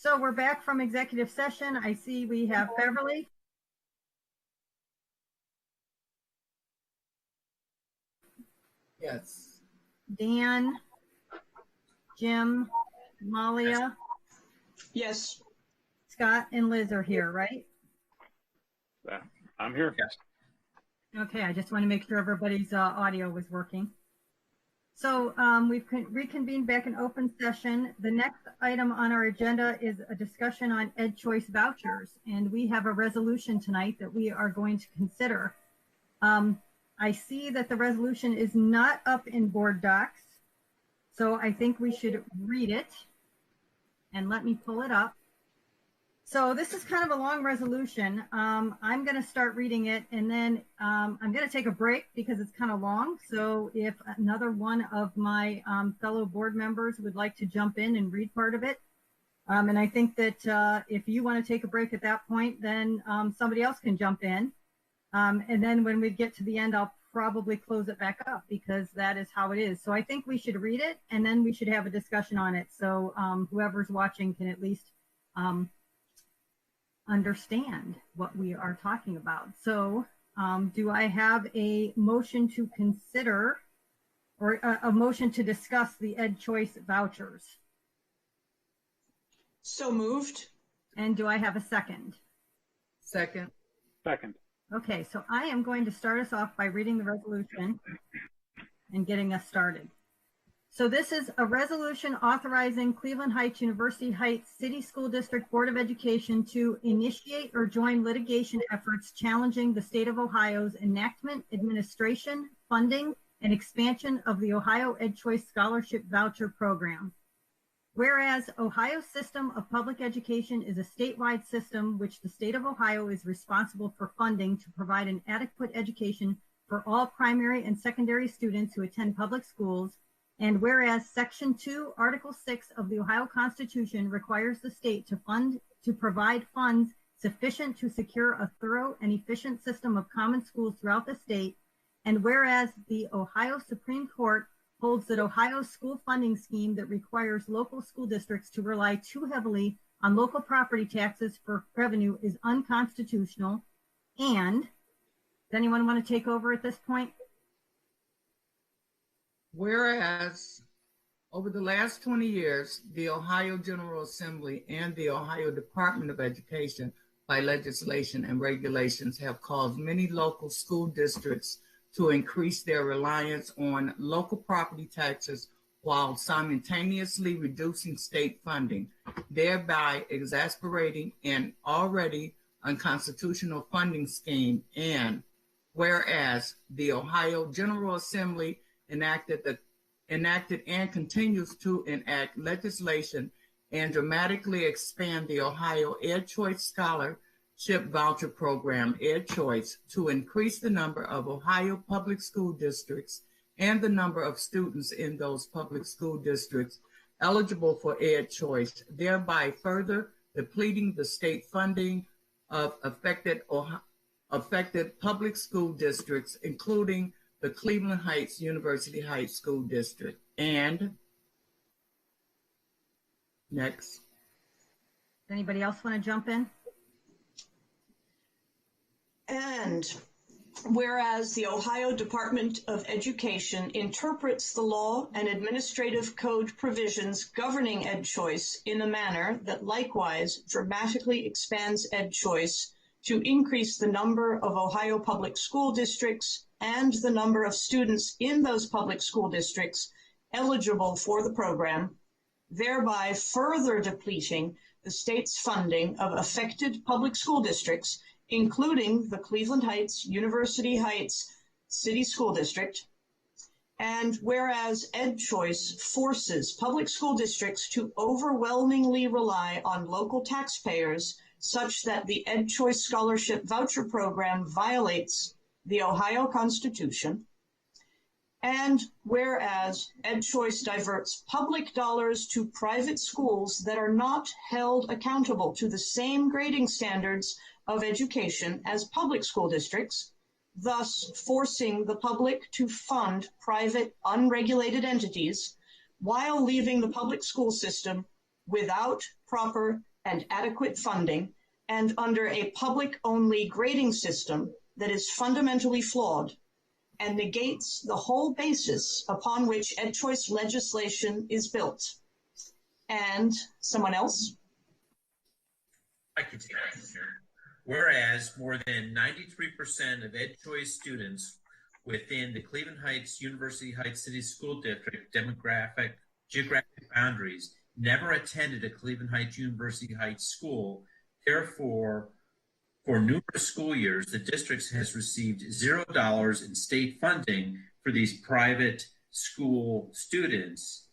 So we're back from executive session. I see we have Beverly. Yes. Dan, Jim, Malia. Yes. Scott and Liz are here, right? I'm here. Yes. Okay, I just want to make sure everybody's audio was working. So we've reconvened back in open session. The next item on our agenda is a discussion on Ed Choice vouchers, and we have a resolution tonight that we are going to consider. I see that the resolution is not up in board docs, so I think we should read it. And let me pull it up. So this is kind of a long resolution. I'm going to start reading it, and then I'm going to take a break because it's kind of long. So if another one of my fellow board members would like to jump in and read part of it, and I think that if you want to take a break at that point, then somebody else can jump in. And then when we get to the end, I'll probably close it back up because that is how it is. So I think we should read it, and then we should have a discussion on it. So whoever's watching can at least understand what we are talking about. So do I have a motion to consider or a motion to discuss the Ed Choice vouchers? So moved. And do I have a second? Second. Second. Okay, so I am going to start us off by reading the resolution and getting us started. So this is a resolution authorizing Cleveland Heights University Heights City School District Board of Education to initiate or join litigation efforts challenging the state of Ohio's enactment, administration, funding, and expansion of the Ohio Ed Choice Scholarship Voucher Program. Whereas Ohio's system of public education is a statewide system which the state of Ohio is responsible for funding to provide an adequate education for all primary and secondary students who attend public schools, and whereas Section 2, Article 6 of the Ohio Constitution requires the state to provide funds sufficient to secure a thorough and efficient system of common schools throughout the state, and whereas the Ohio Supreme Court holds that Ohio's school funding scheme that requires local school districts to rely too heavily on local property taxes for revenue is unconstitutional. And does anyone want to take over at this point? Whereas over the last 20 years, the Ohio General Assembly and the Ohio Department of Education, by legislation and regulations, have caused many local school districts to increase their reliance on local property taxes while simultaneously reducing state funding, thereby exacerbating an already unconstitutional funding scheme. And whereas the Ohio General Assembly enacted and continues to enact legislation and dramatically expand the Ohio Ed Choice Scholarship Voucher Program, Ed Choice, to increase the number of Ohio public school districts and the number of students in those public school districts eligible for Ed Choice, thereby further depleting the state funding of affected public school districts, including the Cleveland Heights University Heights School District. And next. Does anybody else want to jump in? And whereas the Ohio Department of Education interprets the law and administrative code provisions governing Ed Choice in a manner that likewise dramatically expands Ed Choice to increase the number of Ohio public school districts and the number of students in those public school districts eligible for the program, thereby further depleting the state's funding of affected public school districts, including the Cleveland Heights University Heights City School District. And whereas Ed Choice forces public school districts to overwhelmingly rely on local taxpayers such that the Ed Choice Scholarship Voucher Program violates the Ohio Constitution. And whereas Ed Choice diverts public dollars to private schools that are not held accountable to the same grading standards of education as public school districts, thus forcing the public to fund private unregulated entities while leaving the public school system without proper and adequate funding, and under a public-only grading system that is fundamentally flawed and negates the whole basis upon which EdChoice legislation is built. And someone else? I can take that. Whereas more than 93% of EdChoice students within the Cleveland Heights, University Heights City School District geographic boundaries never attended a Cleveland Heights, University Heights school. Therefore, for numerous school years, the district has received $0 in state funding for these private school students.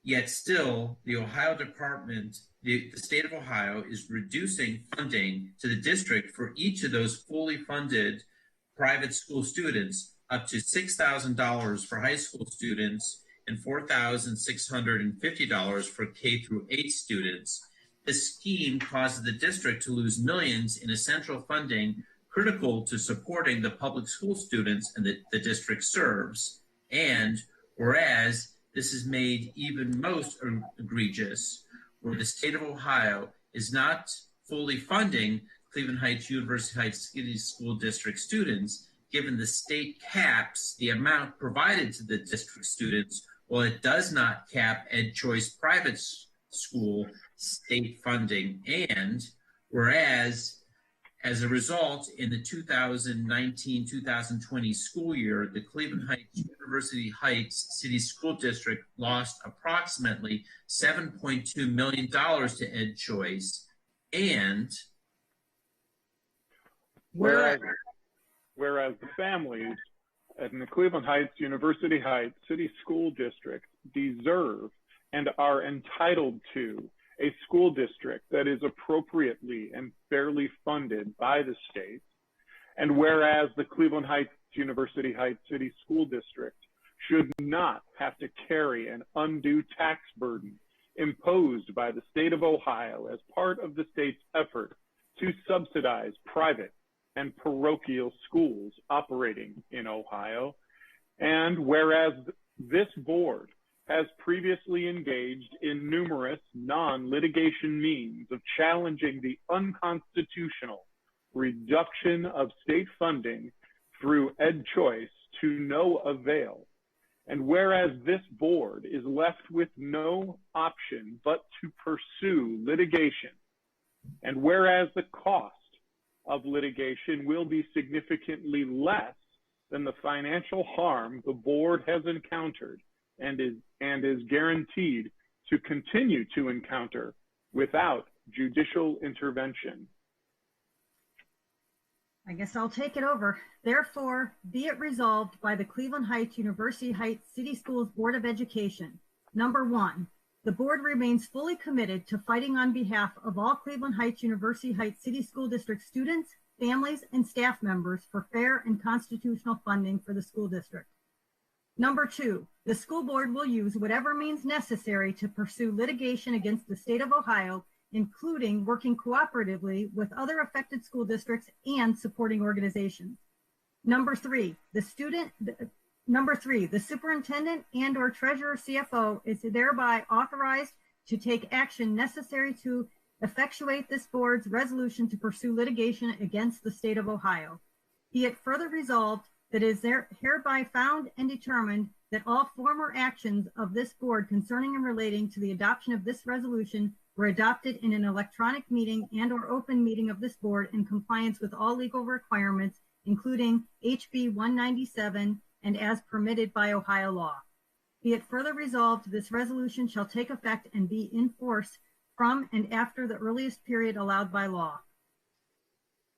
Yet still, the Ohio Department, the state of Ohio is reducing funding to the district for each of those fully funded private school students up to $6,000 for high school students and $4,650 for K through 8 students. This scheme causes the district to lose millions in essential funding critical to supporting the public school students and the district serves. And whereas this is made even most egregious, where the state of Ohio is not fully funding Cleveland Heights, University Heights City School District students, given the state caps the amount provided to the district students, while it does not cap EdChoice private school state funding. And whereas, as a result, in the 2019-2020 school year, the Cleveland Heights, University Heights City School District lost approximately $7.2 million to EdChoice. And whereas the families in the Cleveland Heights, University Heights City School District deserve and are entitled to a school district that is appropriately and fairly funded by the state, and whereas the Cleveland Heights, University Heights City School District should not have to carry an undue tax burden imposed by the state of Ohio as part of the state's effort to subsidize private and parochial schools operating in Ohio, and whereas this board has previously engaged in numerous non-litigation means of challenging the unconstitutional reduction of state funding through EdChoice to no avail, and whereas this board is left with no option but to pursue litigation, and whereas the cost of litigation will be significantly less than the financial harm the board has encountered and is guaranteed to continue to encounter without judicial intervention. I guess I'll take it over. Therefore, be it resolved by the Cleveland Heights, University Heights City Schools Board of Education. Number 1, the board remains fully committed to fighting on behalf of all Cleveland Heights, University Heights City School District students, families, and staff members for fair and constitutional funding for the school district. Number 2, the school board will use whatever means necessary to pursue litigation against the state of Ohio, including working cooperatively with other affected school districts and supporting organizations. Number 3, the superintendent and or treasurer CFO is thereby authorized to take action necessary to effectuate this board's resolution to pursue litigation against the state of Ohio. Be it further resolved that it is hereby found and determined that all former actions of this board concerning and relating to the adoption of this resolution were adopted in an electronic meeting and or open meeting of this board in compliance with all legal requirements, including HB 197 and as permitted by Ohio law. Be it further resolved, this resolution shall take effect and be in force from and after the earliest period allowed by law.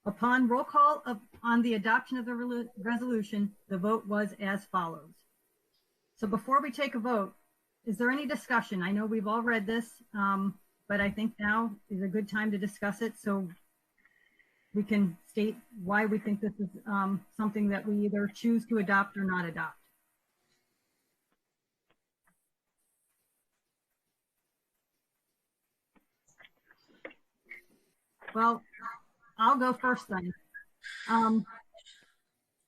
Upon roll call on the adoption of the resolution, the vote was as follows. So before we take a vote, is there any discussion? I know we've all read this, but I think now is a good time to discuss it so we can state why we think this is something that we either choose to adopt or not adopt. Well, I'll go first then.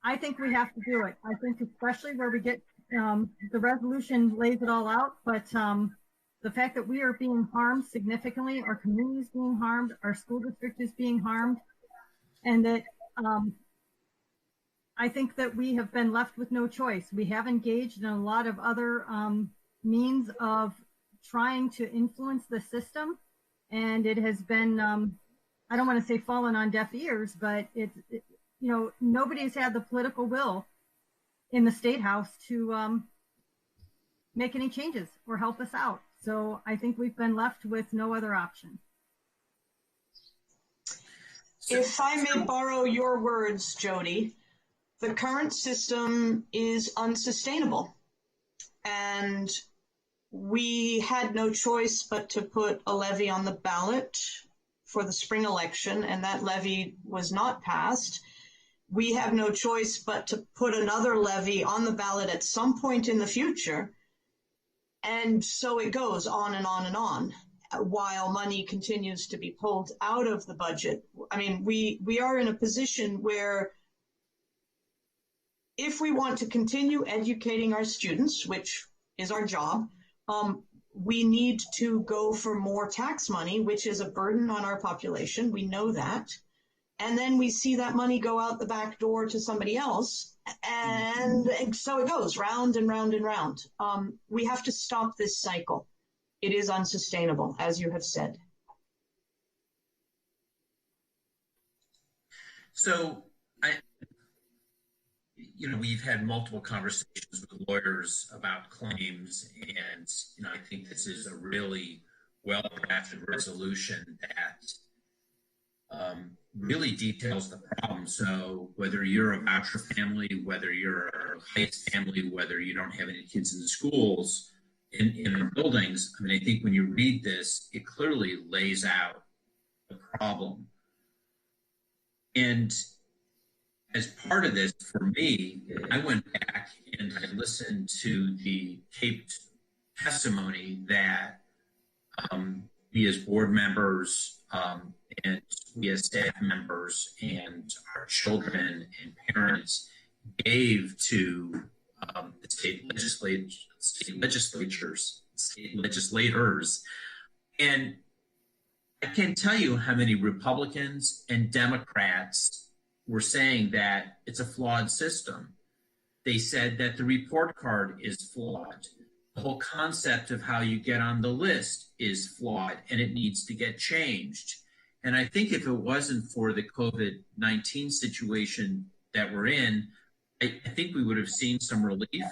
I think we have to do it. I think especially where we get the resolution lays it all out, but the fact that we are being harmed significantly, our community is being harmed, our school district is being harmed, and that I think that we have been left with no choice. We have engaged in a lot of other means of trying to influence the system, and it has been, I don't want to say fallen on deaf ears, but nobody's had the political will in the State House to make any changes or help us out. So I think we've been left with no other option. If I may borrow your words, Jody, the current system is unsustainable. And we had no choice but to put a levy on the ballot for the spring election, and that levy was not passed. We have no choice but to put another levy on the ballot at some point in the future. And so it goes on and on and on while money continues to be pulled out of the budget. I mean, we are in a position where if we want to continue educating our students, which is our job, we need to go for more tax money, which is a burden on our population. We know that. And then we see that money go out the back door to somebody else. And so it goes round and round and round. We have to stop this cycle. It is unsustainable, as you have said. So we've had multiple conversations with lawyers about claims, and, I think this is a really well-crafted resolution that really details the problem. So whether you're a voucher family, whether you're a Heights family, whether you don't have any kids in the schools, in the buildings, I think when you read this, it clearly lays out the problem. And as part of this, for me, I went back and I listened to the taped testimony that we as board members and we as staff members and our children and parents gave to the state legislators. And I can't tell you how many Republicans and Democrats were saying that it's a flawed system. They said that the report card is flawed. The whole concept of how you get on the list is flawed and it needs to get changed. And I think if it wasn't for the COVID-19 situation that we're in, I think we would have seen some relief.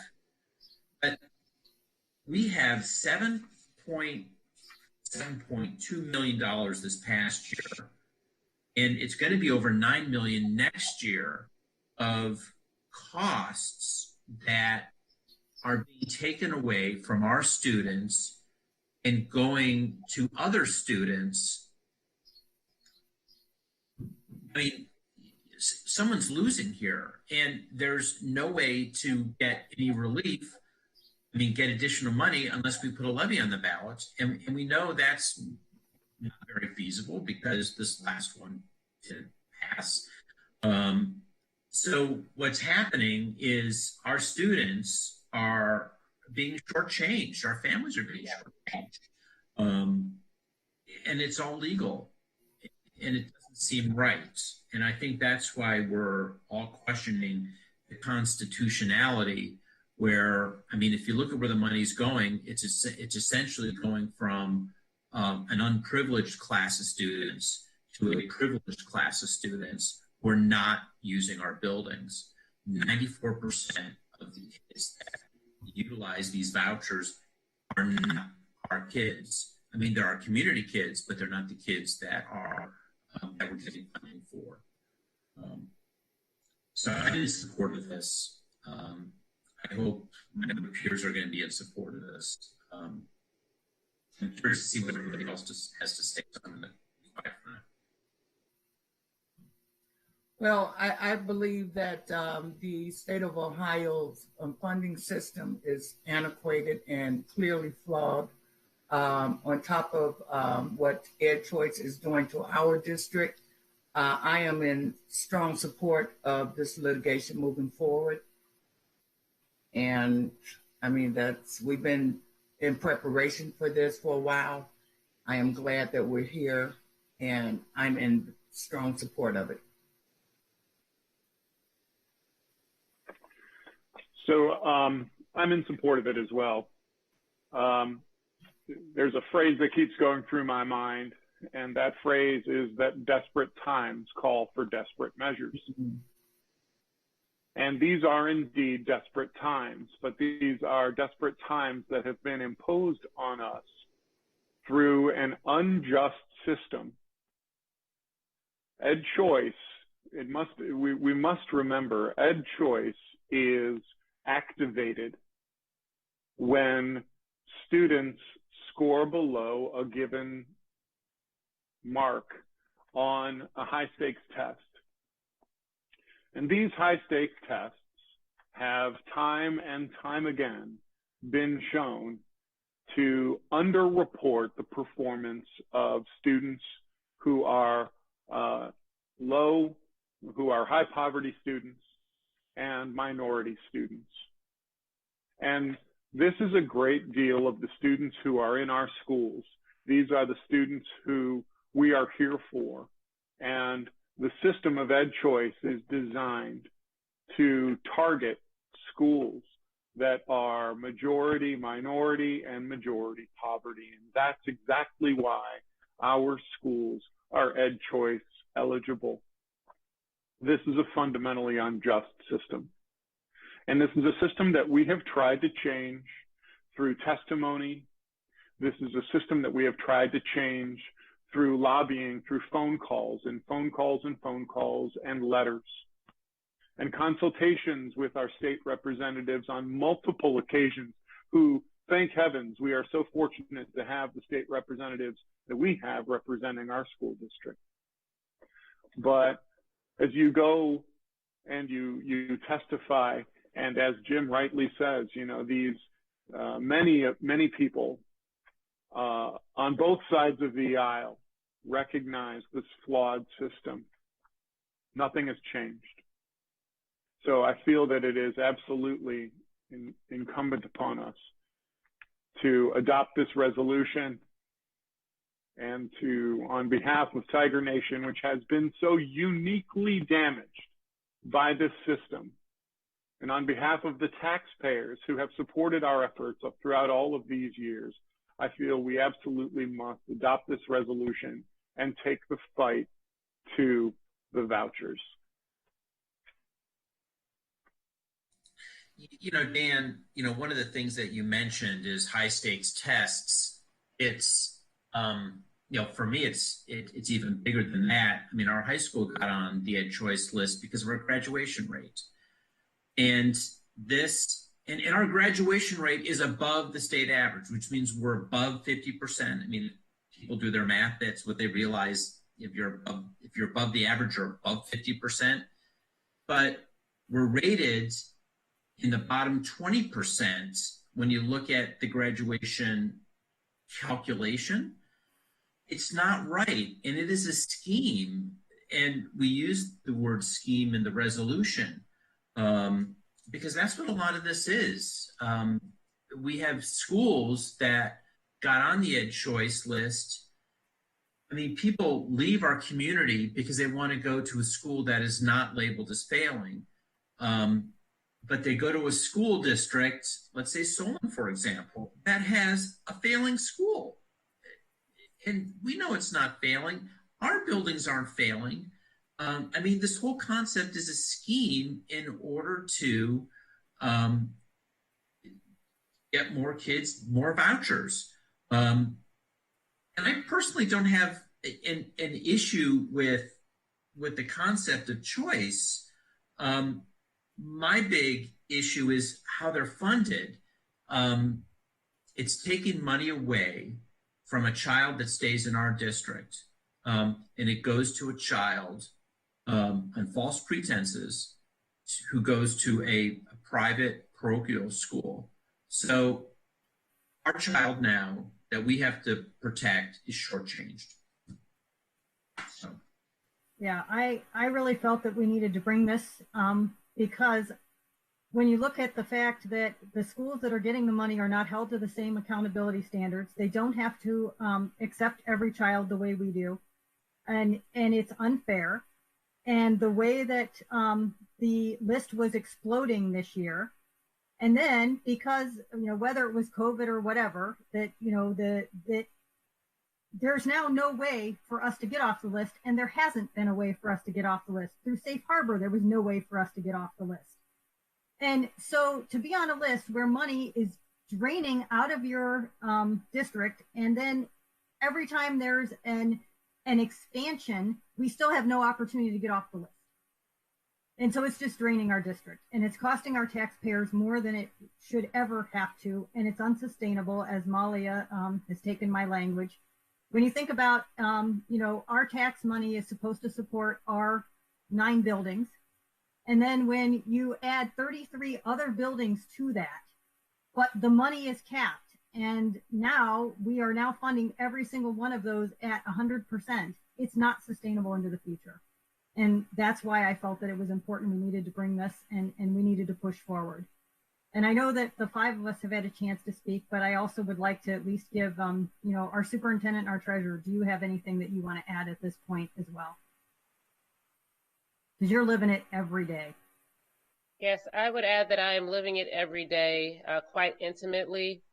But we have $7.2 million this past year, and it's going to be over $9 million next year of costs that are being taken away from our students and going to other students. I mean, someone's losing here, and there's no way to get any relief. Get additional money unless we put a levy on the ballot. And we know that's not very feasible because this last one didn't pass. So what's happening is our students are being shortchanged. Our families are being shortchanged. And it's all legal. And it doesn't seem right. And I think that's why we're all questioning the constitutionality, where, if you look at where the money's going, it's essentially going from an unprivileged class of students to a privileged class of students who are not using our buildings. 94% of the kids that utilize these vouchers are not our kids. They're our community kids, but they're not the kids that are that we're getting funding for. So I'm in support of this. I hope my peers are going to be in support of this. I'm curious to see what everybody else has to say. So I'm going to be quiet for now. Well, I believe that the state of Ohio's funding system is antiquated and clearly flawed. On top of what EdChoice is doing to our district, I am in strong support of this litigation moving forward. And we've been in preparation for this for a while. I am glad that we're here, and I'm in strong support of it. So I'm in support of it as well. There's a phrase that keeps going through my mind, and that phrase is that desperate times call for desperate measures. Mm-hmm. And these are indeed desperate times, but these are desperate times that have been imposed on us through an unjust system. Ed choice, we must remember, ed choice is activated when students score below a given mark on a high stakes test. And these high stakes tests have time and time again been shown to underreport the performance of students who are low, who are high poverty students and minority students. And this is a great deal of the students who are in our schools. These are the students who we are here for. And the system of ed choice is designed to target schools that are majority minority and majority poverty. And that's exactly why our schools are ed choice eligible. This is a fundamentally unjust system. And this is a system that we have tried to change through testimony. This is a system that we have tried to change through lobbying, through phone calls and phone calls and phone calls and letters and consultations with our state representatives on multiple occasions who, thank heavens, we are so fortunate to have the state representatives that we have representing our school district. But as you go and you testify, and as Jim rightly says, you know, these many people on both sides of the aisle recognize this flawed system. Nothing has changed. So I feel that it is absolutely incumbent upon us to adopt this resolution and to, on behalf of Tiger Nation, which has been so uniquely damaged by this system, and on behalf of the taxpayers who have supported our efforts throughout all of these years, I feel we absolutely must adopt this resolution and take the fight to the vouchers. You know, Dan, you know, one of the things that you mentioned is high stakes tests. It's, you know, for me, it's even bigger than that. I mean, our high school got on the Ed Choice list because of our graduation rate. And our graduation rate is above the state average, which means we're above 50%. I mean, people do their math. That's what they realize. If you're above the average, you're above 50%. But we're rated in the bottom 20% when you look at the graduation calculation. It's not right, and it is a scheme. And we use the word scheme in the resolution because that's what a lot of this is. We have schools that got on the Ed Choice list. I mean, people leave our community because they want to go to a school that is not labeled as failing. But they go to a school district, let's say Solon, for example, that has a failing school. And we know it's not failing. Our buildings aren't failing. I mean, this whole concept is a scheme in order to get more kids, more vouchers. And I personally don't have an issue with the concept of choice. My big issue is how they're funded. It's taking money away from a child that stays in our district, and it goes to a child on false pretenses who goes to a private parochial school. So our child now that we have to protect is shortchanged. So. Yeah, I really felt that we needed to bring this because when you look at the fact that the schools that are getting the money are not held to the same accountability standards, they don't have to accept every child the way we do, and it's unfair. And the way that the list was exploding this year, and then because whether it was COVID or whatever, that that there's now no way for us to get off the list, and there hasn't been a way for us to get off the list. Through Safe Harbor, there was no way for us to get off the list. And so to be on a list where money is draining out of your district, and then every time there's an expansion, we still have no opportunity to get off the list. And so it's just draining our district, and it's costing our taxpayers more than it should ever have to. And it's unsustainable, as Malia has taken my language. When you think about, our tax money is supposed to support our 9 buildings. And then when you add 33 other buildings to that, but the money is capped, and now we are now funding every single one of those at 100%, it's not sustainable into the future. And that's why I felt that it was important. We needed to bring this, and we needed to push forward. And I know that the 5 of us have had a chance to speak, but I also would like to at least give, our superintendent and our treasurer, do you have anything that you want to add at this point as well? Because you're living it every day. Yes, I would add that I am living it every day, quite intimately.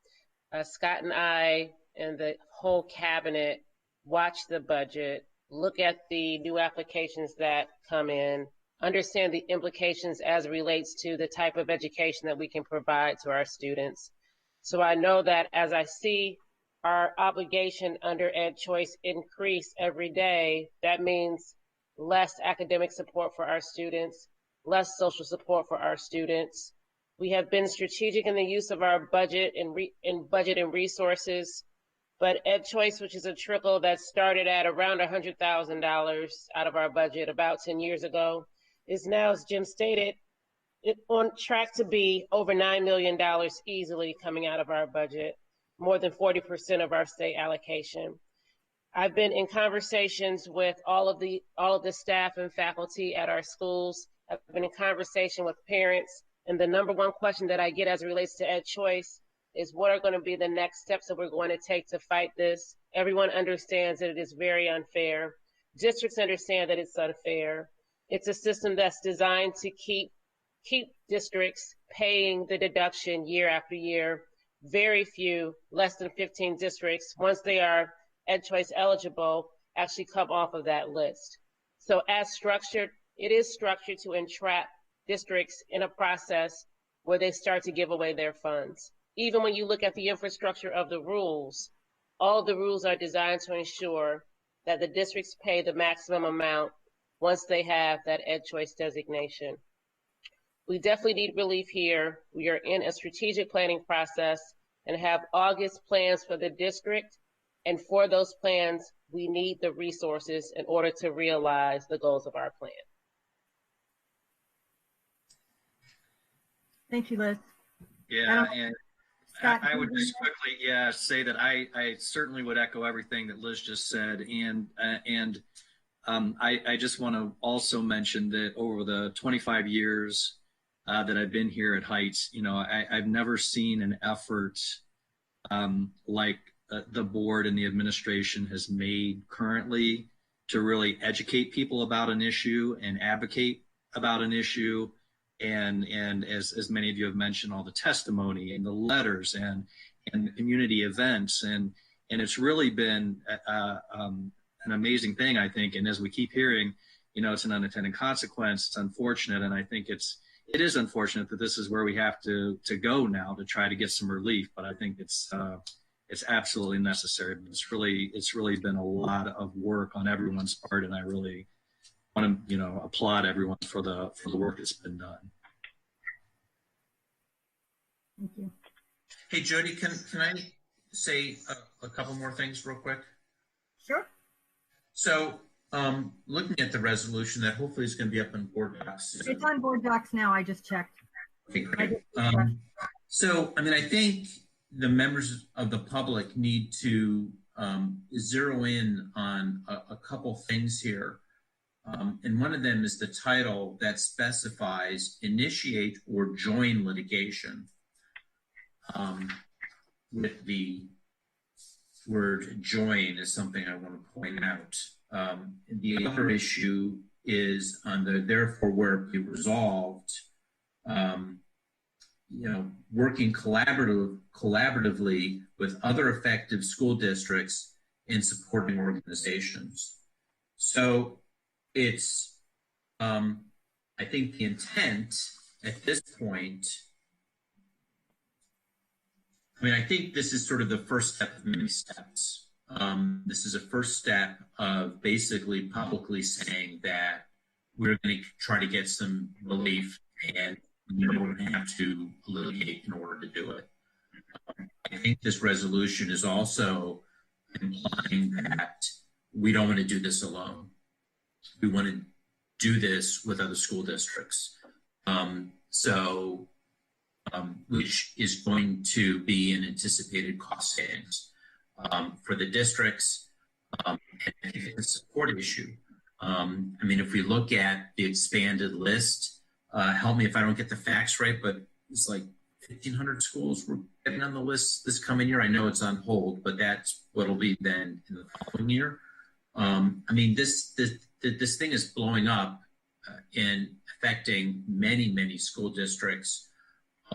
Scott and I and the whole cabinet watch the budget, look at the new applications that come in, understand the implications as it relates to the type of education that we can provide to our students. So I know that as I see our obligation under Ed Choice increase every day, that means less academic support for our students, less social support for our students. We have been strategic in the use of our budget and budget and resources, but Ed Choice, which is a trickle that started at around $100,000 out of our budget about 10 years ago, is now, as Jim stated, on track to be over $9 million easily coming out of our budget, more than 40% of our state allocation. I've been in conversations with all of the staff and faculty at our schools. I've been in conversation with parents, and the number one question that I get as it relates to Ed Choice is what are going to be the next steps that we're going to take to fight this. Everyone understands that it is very unfair. Districts understand that it's unfair. It's a system that's designed to keep districts paying the deduction year after year. Very few, less than 15 districts, once they are Ed Choice eligible, actually come off of that list. So as structured, it is structured to entrap districts in a process where they start to give away their funds. Even when you look at the infrastructure of the rules, all of the rules are designed to ensure that the districts pay the maximum amount once they have that Ed Choice designation. We definitely need relief here. We are in a strategic planning process and have August plans for the district. And for those plans, we need the resources in order to realize the goals of our plan. Thank you, Liz. Yeah, and Scott, I would just quickly, say that I certainly would echo everything that Liz just said, and I just want to also mention that over the 25 years that I've been here at Heights, I've never seen an effort like the board and the administration has made currently to really educate people about an issue and advocate about an issue. And as many of you have mentioned, all the testimony and the letters and community events, and it's really been an amazing thing, I think. And as we keep hearing, it's an unintended consequence. It's unfortunate, and I think it is unfortunate that this is where we have to go now to try to get some relief. But I think it's absolutely necessary. It's really been a lot of work on everyone's part, and I really want to applaud everyone for the work that's been done. Thank you. Hey Jody, can I say a couple more things real quick? Sure. So looking at the resolution that hopefully is going to be up on board docs. It's on board docs now. I just checked. Okay, great. So I think the members of the public need to zero in on a couple things here. And one of them is the title that specifies initiate or join litigation. With the word join is something I want to point out. The other issue is on the therefore where it be resolved, working collaboratively with other effective school districts and supporting organizations. So it's, I think the intent at this point, I think this is sort of the first step of many steps. This is a first step of basically publicly saying that we're going to try to get some relief and we're going to have to litigate in order to do it. I think this resolution is also implying that we don't want to do this alone. We want to do this with other school districts. Which is going to be an anticipated cost savings for the districts and a support issue. If we look at the expanded list, help me if I don't get the facts right, but it's like 1,500 schools we're getting on the list this coming year. I know it's on hold, but that's what it'll be then in the following year. This thing is blowing up and affecting many, many school districts.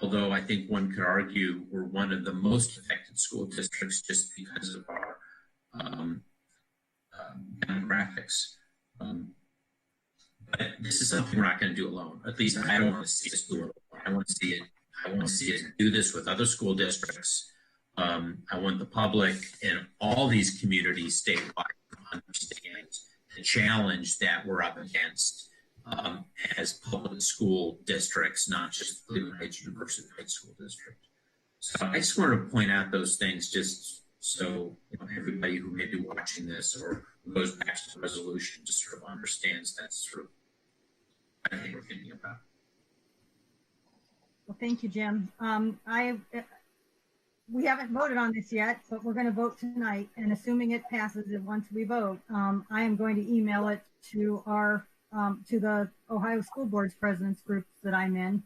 Although I think one could argue we're one of the most affected school districts just because of our demographics. But this is something we're not going to do alone. At least I don't want to see us do it alone. I want to see us do this with other school districts. I want the public and all these communities statewide to understand the challenge that we're up against. As public school districts, not just Cleveland Heights University Heights School District. So I just wanted to point out those things just so everybody who may be watching this or who goes back to the resolution just sort of understands that's sort of what I think we're thinking about. Well, thank you, Jim. We haven't voted on this yet, but we're going to vote tonight. And assuming it passes, and once we vote, I am going to email it to to the Ohio School Board's presidents groups that I'm in,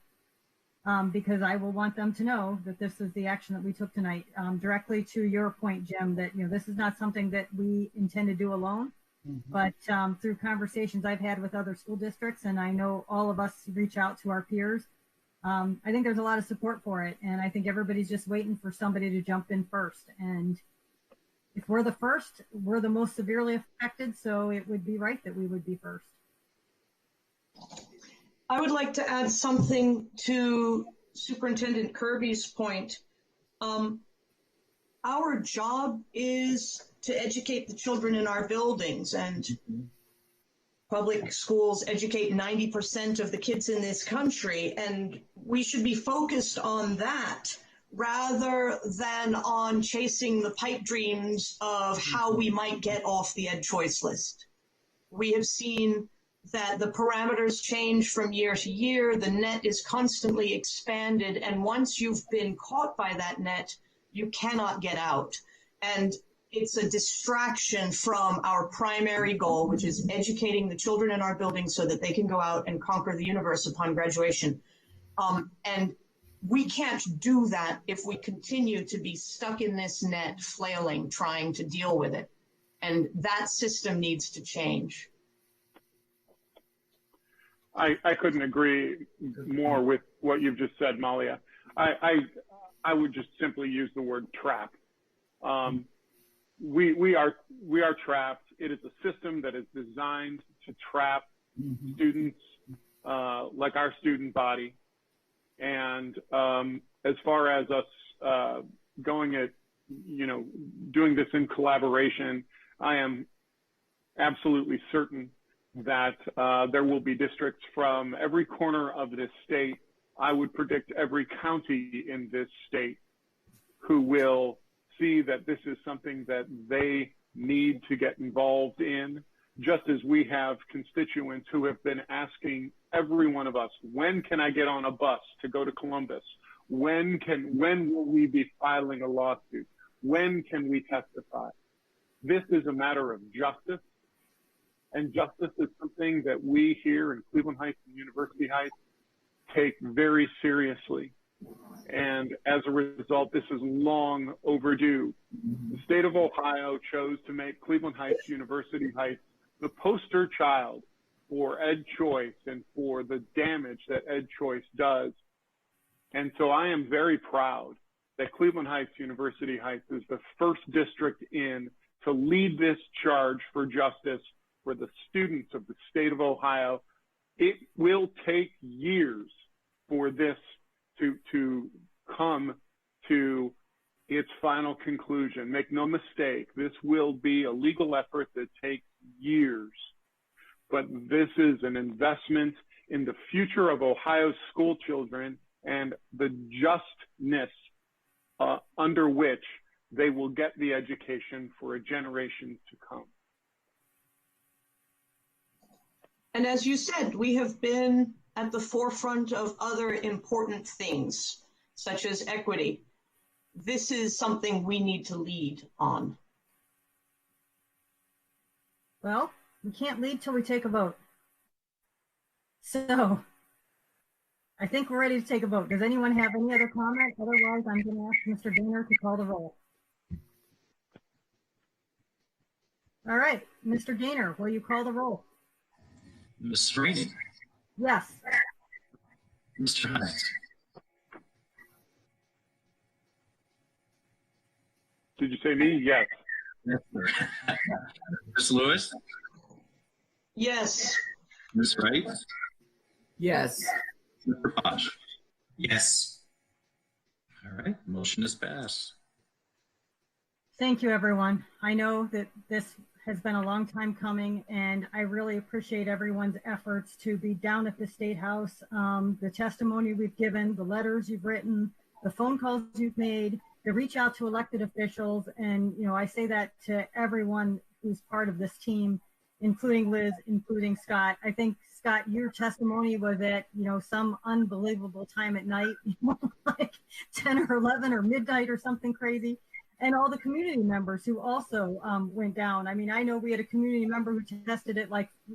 because I will want them to know that this is the action that we took tonight. Directly to your point, Jim, that this is not something that we intend to do alone, but through conversations I've had with other school districts, and I know all of us reach out to our peers. I think there's a lot of support for it, and I think everybody's just waiting for somebody to jump in first. And if we're the first, we're the most severely affected, so it would be right that we would be first. I would like to add something to Superintendent Kirby's point. Our job is to educate the children in our buildings, and public schools educate 90% of the kids in this country, and we should be focused on that rather than on chasing the pipe dreams of how we might get off the ed choice list. We have seen that the parameters change from year to year, the net is constantly expanded, and once you've been caught by that net, you cannot get out. And it's a distraction from our primary goal, which is educating the children in our buildings so that they can go out and conquer the universe upon graduation. And we can't do that if we continue to be stuck in this net, flailing, trying to deal with it. And that system needs to change. I couldn't agree more with what you've just said, Malia. I would just simply use the word trap. We are trapped. It is a system that is designed to trap students like our student body. And as far as us going at, doing this in collaboration, I am absolutely certain that there will be districts from every corner of this state. I would predict every county in this state who will see that this is something that they need to get involved in, just as we have constituents who have been asking every one of us, when can I get on a bus to go to Columbus? When will we be filing a lawsuit? When can we testify? This is a matter of justice. And justice is something that we here in Cleveland Heights and University Heights take very seriously. And as a result, this is long overdue. The state of Ohio chose to make Cleveland Heights, University Heights, the poster child for ed choice and for the damage that ed choice does. And so I am very proud that Cleveland Heights, University Heights is the first district in to lead this charge for justice for the students of the state of Ohio. It will take years for this to come to its final conclusion. Make no mistake, this will be a legal effort that takes years. But this is an investment in the future of Ohio's school children and the justness under which they will get the education for a generation to come. And as you said, we have been at the forefront of other important things, such as equity. This is something we need to lead on. Well, we can't lead till we take a vote. So I think we're ready to take a vote. Does anyone have any other comment? Otherwise, I'm going to ask Mr. Gaynor to call the roll. All right, Mr. Gaynor, will you call the roll? Ms. Rainey. Yes. Mr. Hines. Did you say me? Yes. Yes, sir. Ms. Lewis. Yes. Ms. Wright. Yes. Mr. Posh. Yes. All right, motion is passed. Thank you, everyone. I know that this has been a long time coming, and I really appreciate everyone's efforts to be down at the State House, the testimony we've given, the letters you've written, the phone calls you've made, to reach out to elected officials. And, you know, I say that to everyone who's part of this team, including Liz, including Scott. I think, Scott, your testimony was at, you know, some unbelievable time at night, like 10 or 11 or midnight or something crazy. And all the community members who also went down. I mean, I know we had a community member who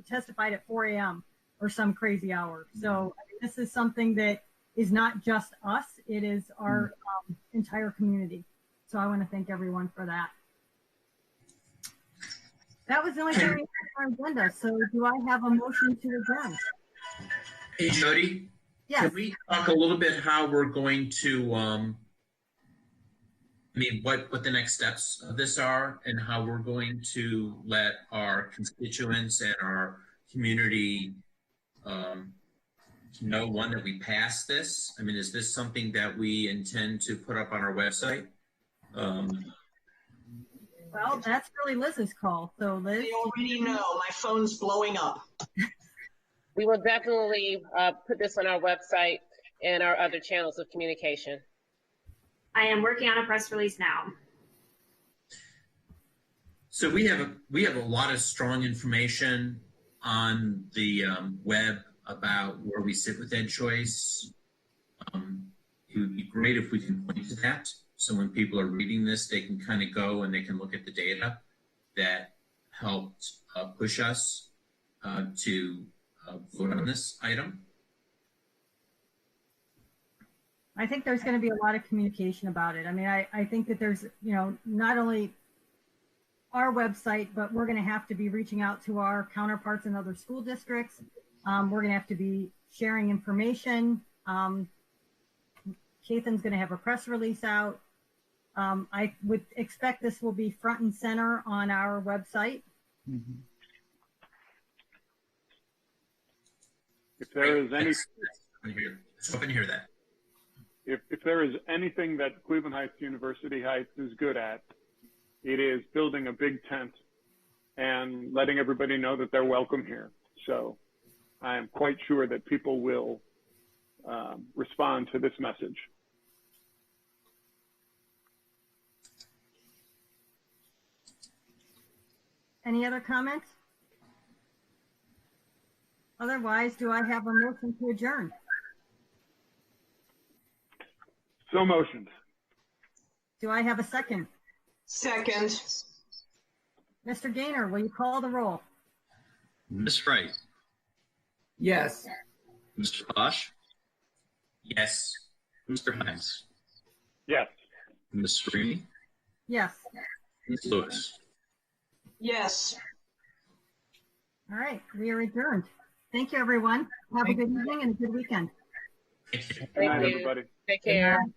testified at 4 a.m. or some crazy hour. So I mean, this is something that is not just us, it is our entire community. So I want to thank everyone for that. That was the only thing we had on our agenda. So do I have a motion to adjourn? Hey, Jody. Yes. Can we talk a little bit how we're going to, what the next steps of this are and how we're going to let our constituents and our community know, one, that we passed this? I mean, is this something that we intend to put up on our website? Well, that's really Liz's call. So Liz. I already know, my phone's blowing up. We will definitely put this on our website and our other channels of communication. I am working on a press release now. So we have a lot of strong information on the web about where we sit with Ed Choice. It would be great if we can point to that. So when people are reading this, they can kind of go and they can look at the data that helped push us to vote on this item. I think there's going to be a lot of communication about it. I mean, I think that there's, you know, not only our website, but we're going to have to be reaching out to our counterparts in other school districts. We're going to have to be sharing information. Cathan's going to have a press release out. I would expect this will be front and center on our website. Mm-hmm. If there is any, It's open to hear that. if there is anything that Cleveland Heights, University Heights is good at, it is building a big tent and letting everybody know that they're welcome here. So I am quite sure that people will respond to this message. Any other comments? Otherwise, do I have a motion to adjourn? So motioned. Do I have a second? Second. Mr. Gaynor, will you call the roll? Ms. Wright, Yes. Mr. Bosch, Yes. Mr. Hines, Yes. Ms. Sweeney, Yes. Ms. Lewis. Yes. All right, we are adjourned. Thank you, everyone. Have a good evening and a good weekend. Thank you. Good night, Thank you. everybody. Take Good care. night.